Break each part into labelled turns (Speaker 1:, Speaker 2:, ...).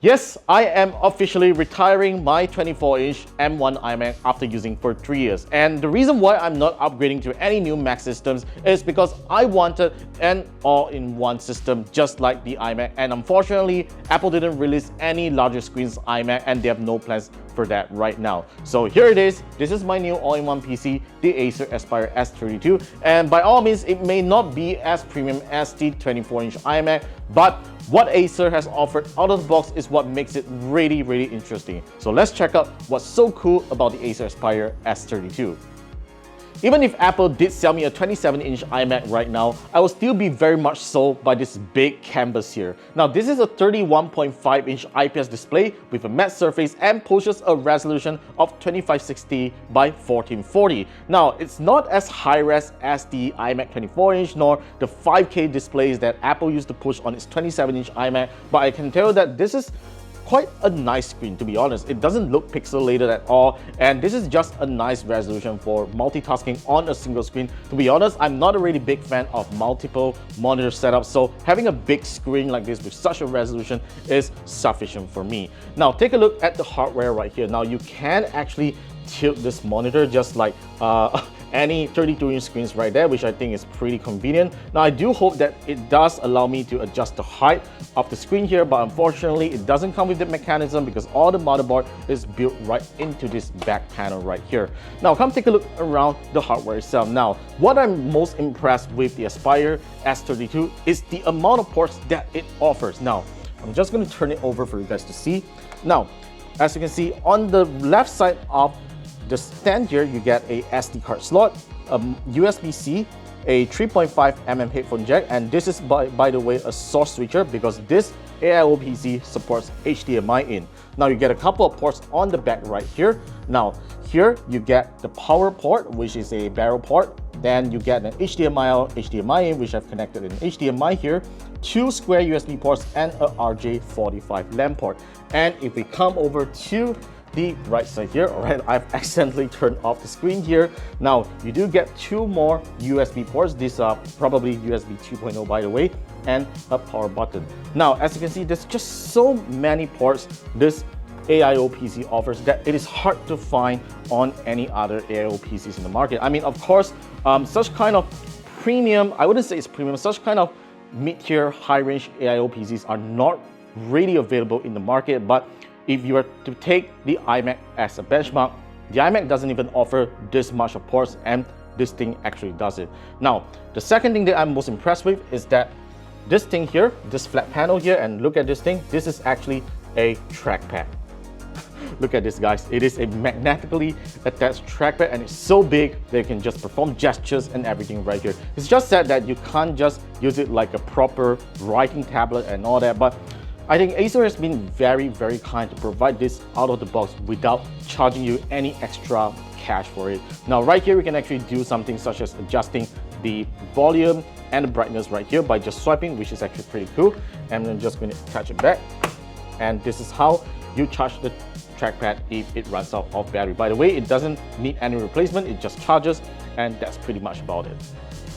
Speaker 1: Yes, I am officially retiring my 24-inch M1 iMac after using for 3 years. And the reason why I'm not upgrading to any new Mac systems is because I wanted an all-in-one system just like the iMac. And unfortunately, Apple didn't release any larger screens iMac and they have no plans for that right now. So here it is. This is my new all-in-one PC, the Acer Aspire S32. And by all means, it may not be as premium as the 24-inch iMac, but what Acer has offered out of the box is what makes it really interesting. So let's check out what's so cool about the Acer Aspire S32. Even if Apple did sell me a 27-inch iMac right now, I will still be very much sold by this big canvas here. Now this is a 31.5-inch IPS display with a matte surface and pushes a resolution of 2560 by 1440. Now it's not as high-res as the iMac 24-inch nor the 5K displays that Apple used to push on its 27-inch iMac, but I can tell you that this is quite a nice screen, to be honest. It doesn't look pixelated at all, and this is just a nice resolution for multitasking on a single screen. To be honest, I'm not a really big fan of multiple monitor setups, so having a big screen like this with such a resolution is sufficient for me. Now take a look at the hardware right here. Now you can actually tilt this monitor just like any 32-inch screens right there, which I think is pretty convenient. Now I do hope that it does allow me to adjust the height of the screen here, but unfortunately it doesn't come with the mechanism because all the motherboard is built right into this back panel right here. Now come take a look around the hardware itself. Now what I'm most impressed with the Aspire S32 is the amount of ports that it offers. Now I'm just going to turn it over for you guys to see. Now as you can see on the left side of the stand here, you get a SD card slot, a USB-C, a 3.5mm headphone jack, and this is by the way a source switcher because this AIO PC supports HDMI in. Now you get a couple of ports on the back right here. Now here you get the power port, which is a barrel port. Then you get an HDMI out, HDMI in, which I've connected in HDMI here, 2 square USB ports, and a RJ45 LAN port. And if we come over to the right side here, alright, I've accidentally turned off the screen here. Now you do get 2 more USB ports. These are probably USB 2.0 by the way, and a power button. Now as you can see, there's just so many ports this AIO PC offers that it is hard to find on any other AIO PCs in the market. I mean, of course, such kind of premium, I wouldn't say it's premium, such kind of mid-tier, high-range AIO PCs are not really available in the market, but if you were to take the iMac as a benchmark, the iMac doesn't even offer this much of ports, and this thing actually does it. Now, the second thing that I'm most impressed with is that this thing here, this flat panel here, and look at this thing, this is actually a trackpad. Look at this, guys. It is a magnetically attached trackpad and it's so big that you can just perform gestures and everything right here. It's just said that you can't just use it like a proper writing tablet and all that, but I think Acer has been very kind to provide this out of the box without charging you any extra cash for it. Now right here we can actually do something such as adjusting the volume and the brightness right here by just swiping, which is actually pretty cool. And I'm just going to attach it back, and this is how you charge the trackpad if it runs out of battery. By the way, it doesn't need any replacement, it just charges, and that's pretty much about it.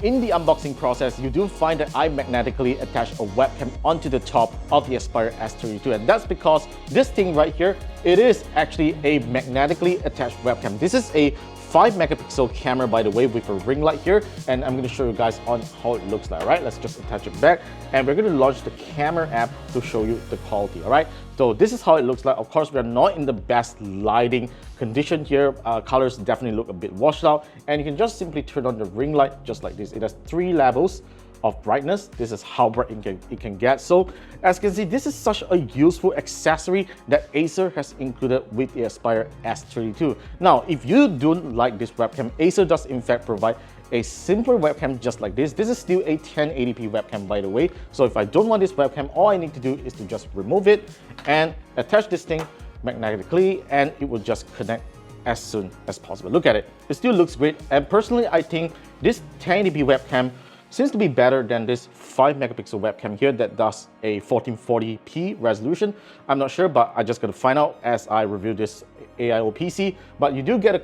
Speaker 1: In the unboxing process, you do find that I magnetically attached a webcam onto the top of the Aspire S32, and that's because this thing right here, it is actually a magnetically attached webcam. This is a 5-megapixel camera, by the way, with a ring light here, and I'm going to show you guys on how it looks like. Alright, let's just attach it back, and we're going to launch the camera app to show you the quality. Alright, so this is how it looks like. Of course, we're not in the best lighting condition here. Colors definitely look a bit washed out, and you can just simply turn on the ring light just like this. It has 3 levels of brightness. This is how bright it can get. So as you can see, this is such a useful accessory that Acer has included with the Aspire S32. Now, if you don't like this webcam, Acer does in fact provide a simpler webcam just like this. This is still a 1080p webcam, by the way. So if I don't want this webcam, all I need to do is to just remove it and attach this thing magnetically, and it will just connect as soon as possible. Look at it. It still looks great, and personally I think this 1080p webcam seems to be better than this 5-megapixel webcam here that does a 1440p resolution. I'm not sure, but I just gotta find out as I review this AIO PC. But you do get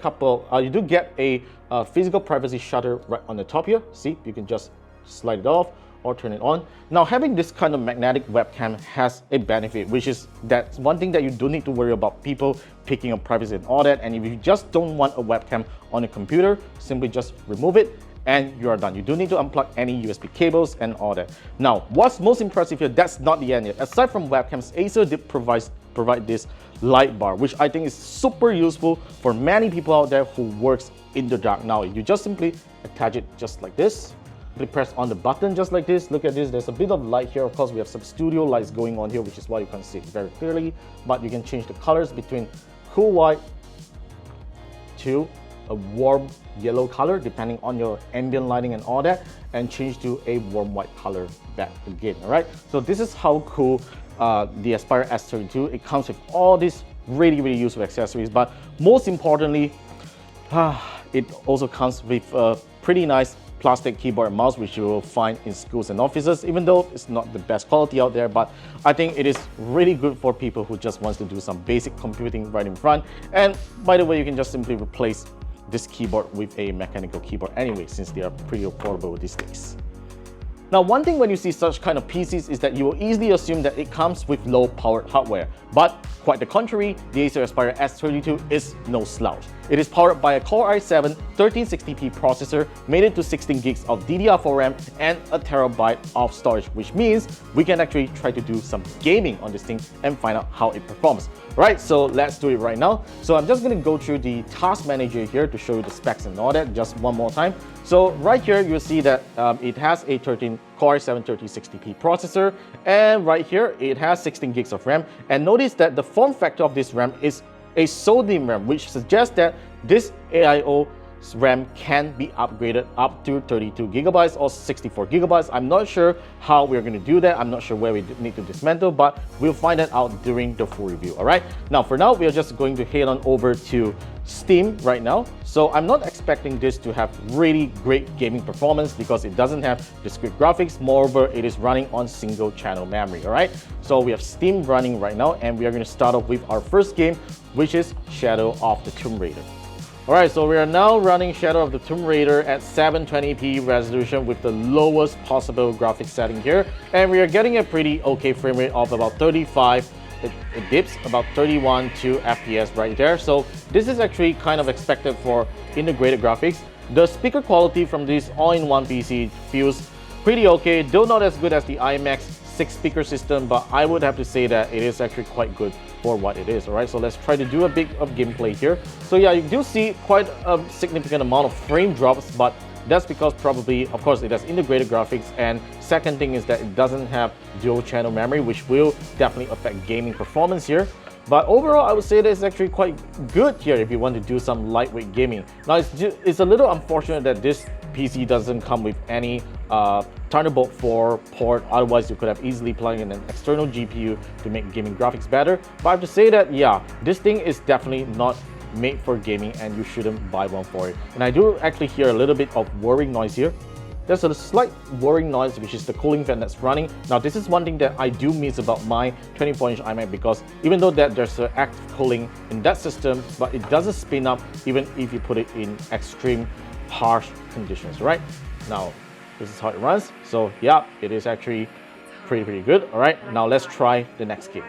Speaker 1: a physical privacy shutter right on the top here. See, you can just slide it off, or turn it on. Now, having this kind of magnetic webcam has a benefit, which is that one thing that you don't need to worry about people picking up privacy and all that. And if you just don't want a webcam on a computer, simply just remove it and you are done. You don't need to unplug any USB cables and all that. Now, what's most impressive here, that's not the end yet. Aside from webcams, Acer did provide this light bar, which I think is super useful for many people out there who works in the dark. Now, you just simply attach it just like this. Simply press on the button just like this. Look at this, there's a bit of light here. Of course, we have some studio lights going on here, which is why you can't see it very clearly, but you can change the colors between cool white to a warm yellow color depending on your ambient lighting and all that, and change to a warm white color back again. All right, so this is how cool the Aspire S32. It comes with all these really useful accessories, but most importantly, it also comes with a pretty nice plastic keyboard and mouse, which you will find in schools and offices, even though it's not the best quality out there. But I think it is really good for people who just wants to do some basic computing right in front. And by the way, you can just simply replace this keyboard with a mechanical keyboard anyway, since they are pretty affordable these days. Now, one thing when you see such kind of PCs is that you will easily assume that it comes with low-powered hardware. But quite the contrary, the Acer Aspire S32 is no slouch. It is powered by a Core i7 1360p processor, made it to 16 gigs of DDR4 RAM and a terabyte of storage, which means we can actually try to do some gaming on this thing and find out how it performs. Right, so let's do it right now. So I'm just going to go through the task manager here to show you the specs and all that just one more time. So right here, you'll see that it has a Core i7 1360p processor, and right here, it has 16 gigs of RAM. And notice that the form factor of this RAM is a SODIMM RAM, which suggests that this AIO RAM can be upgraded up to 32 gigabytes or 64 gigabytes. I'm not sure how we're going to do that. I'm not sure where we need to dismantle, but we'll find that out during the full review. All right. Now, for now, we are just going to head on over to Steam right now. So I'm not expecting this to have really great gaming performance because it doesn't have discrete graphics. Moreover, it is running on single channel memory. All right. So we have Steam running right now, and we are going to start off with our first game, which is Shadow of the Tomb Raider. Alright, so we are now running Shadow of the Tomb Raider at 720p resolution with the lowest possible graphics setting here, and we are getting a pretty okay frame rate of about 35. It dips about 31 to FPS right there, so this is actually kind of expected for integrated graphics. The speaker quality from this all-in-one PC feels pretty okay, though not as good as the iMac 6-speaker system, but I would have to say that it is actually quite good for what it is. Alright, so let's try to do a bit of gameplay here. So yeah, you do see quite a significant amount of frame drops, but that's because probably, of course, it has integrated graphics, and second thing is that it doesn't have dual channel memory, which will definitely affect gaming performance here. But overall, I would say that it's actually quite good here if you want to do some lightweight gaming. Now, it's a little unfortunate that this PC doesn't come with any Thunderbolt 4 port. Otherwise, you could have easily plugged in an external GPU to make gaming graphics better. But I have to say that, yeah, this thing is definitely not made for gaming, and you shouldn't buy one for it. And I do actually hear a little bit of whirring noise here. There's a slight whirring noise, which is the cooling fan that's running. Now, this is one thing that I do miss about my 24-inch iMac, because even though that there's an active cooling in that system, but it doesn't spin up even if you put it in extreme harsh conditions, right? Now, this is how it runs. So yeah, it is actually pretty good. All right, now let's try the next game.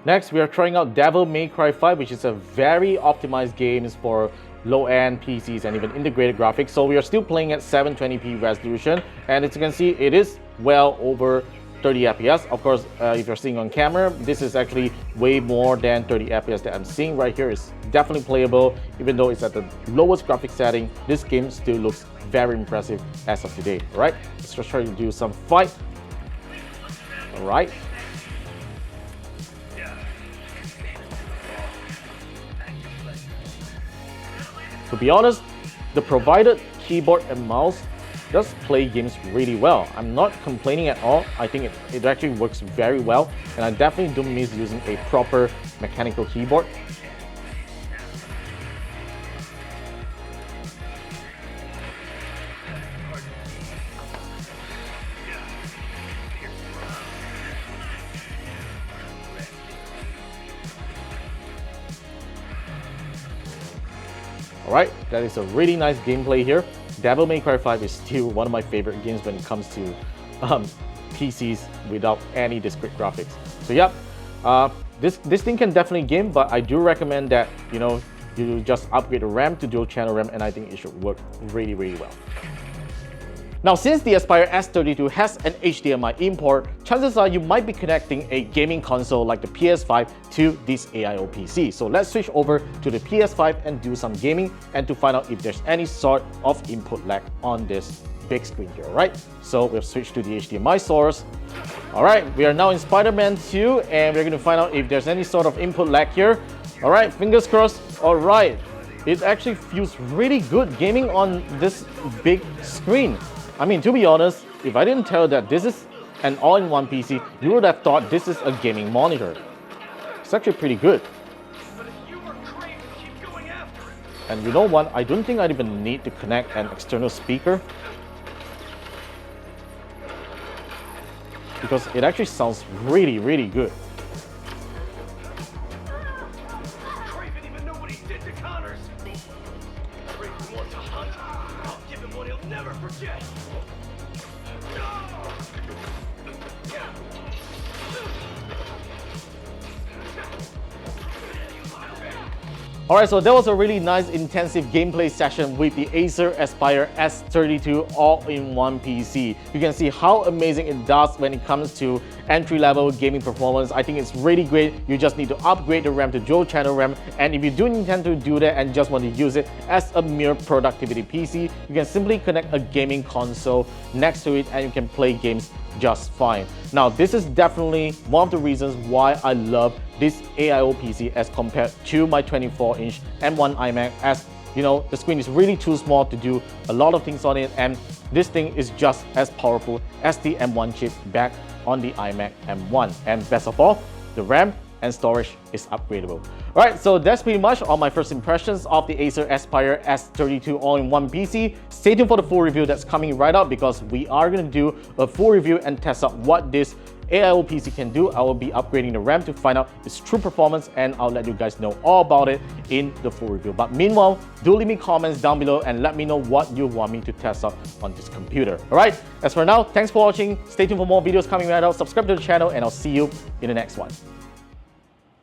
Speaker 1: Next, we are trying out Devil May Cry 5, which is a very optimized game for low-end PCs and even integrated graphics. So we are still playing at 720p resolution, and as you can see, it is well over 30 FPS. Of course, if you're seeing on camera, this is actually way more than 30 FPS that I'm seeing right here. It's definitely playable, even though it's at the lowest graphics setting. This game still looks very impressive as of today. All right, let's just try to do some fight. All right. To be honest, the provided keyboard and mouse does play games really well. I'm not complaining at all. I think it actually works very well, and I definitely don't miss using a proper mechanical keyboard. Alright, that is a really nice gameplay here. Devil May Cry 5 is still one of my favorite games when it comes to PCs without any discrete graphics. So yeah, this thing can definitely game, but I do recommend that you just upgrade the RAM to dual channel RAM, and I think it should work really well. Now, since the Aspire S32 has an HDMI import, chances are you might be connecting a gaming console like the PS5 to this AIO PC. So let's switch over to the PS5 and do some gaming, and to find out if there's any sort of input lag on this big screen here, right? So we've switched to the HDMI source. All right, we are now in Spider-Man 2, and we're going to find out if there's any sort of input lag here. All right, fingers crossed. All right, it actually feels really good gaming on this big screen. I mean, to be honest, if I didn't tell you that this is an all-in-one PC, you would have thought this is a gaming monitor. It's actually pretty good. And you know what? I don't think I'd even need to connect an external speaker, because it actually sounds really good.
Speaker 2: Craven even know what he did to Connors. Craven wants to hunt. I'll give him what he'll never forget.
Speaker 1: Alright, so that was a really nice intensive gameplay session with the Acer Aspire S32 all-in-one PC. You can see how amazing it does when it comes to entry-level gaming performance. I think it's really great. You just need to upgrade the RAM to dual channel RAM, and if you do intend to do that and just want to use it as a mere productivity PC, you can simply connect a gaming console next to it and you can play games just fine. Now, this is definitely one of the reasons why I love this AIO PC as compared to my 24-inch M1 iMac, as the screen is really too small to do a lot of things on it, and this thing is just as powerful as the M1 chip back on the iMac M1. And best of all, the RAM and storage is upgradable. Alright, so that's pretty much all my first impressions of the Acer Aspire S32 all-in-one PC. Stay tuned for the full review that's coming right up, because we are going to do a full review and test out what this AIO PC can do. I will be upgrading the RAM to find out its true performance, and I'll let you guys know all about it in the full review. But meanwhile, do leave me comments down below and let me know what you want me to test out on this computer. Alright, as for now, thanks for watching. Stay tuned for more videos coming right out. Subscribe to the channel, and I'll see you in the next one.